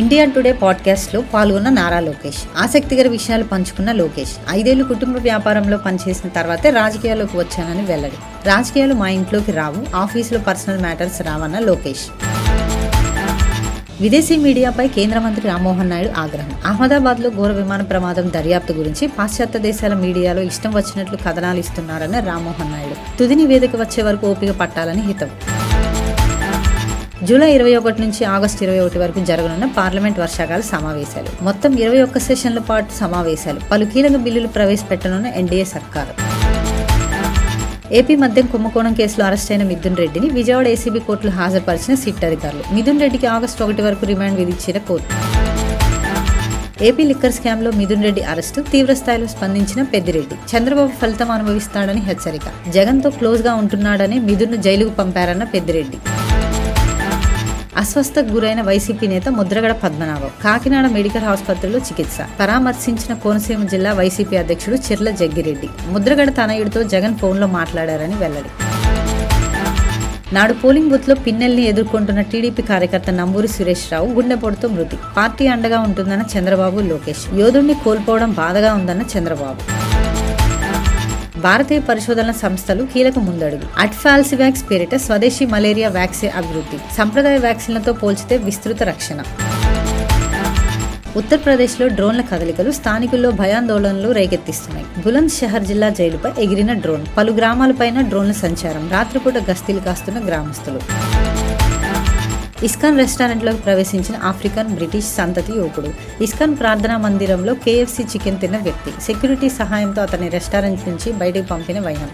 India today పాడ్కాస్ట్లో పాల్గొన్న నారా లోకేష్. ఆసక్తికర విషయాలు పంచుకున్న లోకేష్ 5 ఏళ్లు కుటుంబ వ్యాపారంలో పనిచేసిన తర్వాతే రాజకీయాల్లోకి వచ్చానని వెల్లడి. రాజకీయాలు మా ఇంట్లోకి రావు, ఆఫీసులో పర్సనల్ మ్యాటర్స్ రావన్న లోకేష్. విదేశీ మీడియాపై కేంద్ర మంత్రి రామ్మోహన్ నాయుడు ఆగ్రహం. అహ్మదాబాద్లో ఘోర విమాన ప్రమాదం దర్యాప్తు గురించి పాశ్చాత్య దేశాల మీడియాలో ఇష్టం వచ్చినట్లు కథనాలు ఇస్తున్నారన్న రామ్మోహన్ నాయుడు. తుది నివేదిక వచ్చే వరకు ఓపిక పట్టాలని హితం. జూలై 21 నుంచి ఆగస్టు 21 వరకు జరగనున్న పార్లమెంట్ వర్షాకాల సమావేశాలు. మొత్తం 21 సెషన్ల పాటు సమావేశాలు. పలు కీలక బిల్లులు ప్రవేశపెట్టనున్న ఎన్డీఏ సర్కారు. ఏపీ మద్యం కుంభకోణం కేసులో అరెస్టైన మిథున్ రెడ్డిని విజయవాడ ఏసీబీ కోర్టులో హాజరుపరిచిన సిట్ అధికారులు. మిథున్ రెడ్డికి ఆగస్టు 1 వరకు రిమాండ్ విధించిన కోర్టు. ఏపీ లిక్కర్ స్కామ్లో మిథున్ రెడ్డి అరెస్టు, తీవ్రస్థాయిలో స్పందించిన పెద్దిరెడ్డి. చంద్రబాబు ఫలితం అనుభవిస్తాడని హెచ్చరిక. జగన్తో క్లోజ్గా ఉంటున్నాడని మిథున్ను జైలుకు పంపారన్న పెద్దిరెడ్డి. అస్వస్థకు గురైన వైసీపీ నేత ముద్రగడ పద్మనాభం కాకినాడ మెడికల్ ఆసుపత్రిలో చికిత్స. పరామర్శించిన కోనసీమ జిల్లా వైసీపీ అధ్యక్షుడు చిర్ల జగ్గిరెడ్డి. ముద్రగడ తనయుడితో జగన్ ఫోన్లో మాట్లాడారని వెల్లడి. నాడు పోలింగ్ బూత్లో పిన్నెల్ని ఎదుర్కొంటున్న టీడీపీ కార్యకర్త నంబూరి సురేష్ రావు గుండెపోటుతో మృతి. పార్టీ అండగా ఉంటుందన్న చంద్రబాబు లోకేష్. యోధుడిని కోల్పోవడం బాధగా ఉందన్న చంద్రబాబు. భారతీయ పరిశోధనల సంస్థలు కీలక ముందడుగు. అడ్ఫాల్సివాక్స్ పేరిట స్వదేశీ మలేరియా వ్యాక్సిన్ అభివృద్ధి. సంప్రదాయ వ్యాక్సిన్లతో పోల్చితే విస్తృత రక్షణ. ఉత్తరప్రదేశ్లో డ్రోన్ల కదలికలు స్థానికుల్లో భయాందోళనలు రేకెత్తిస్తున్నాయి. బులంద్ షహర్ జిల్లా జైలుపై ఎగిరిన డ్రోన్. పలు గ్రామాలపైన డ్రోన్ల సంచారం. రాత్రిపూట గస్తీలు కాస్తున్న గ్రామస్తులు. ఇస్కాన్ రెస్టారెంట్లోకి ప్రవేశించిన ఆఫ్రికన్ బ్రిటిష్ సంతతి యువకుడు. ఇస్కాన్ ప్రార్థనా మందిరంలో KFC చికెన్ తిన్న వ్యక్తి. సెక్యూరిటీ సహాయంతో అతని రెస్టారెంట్ నుంచి బయటకు పంపిన వైనం.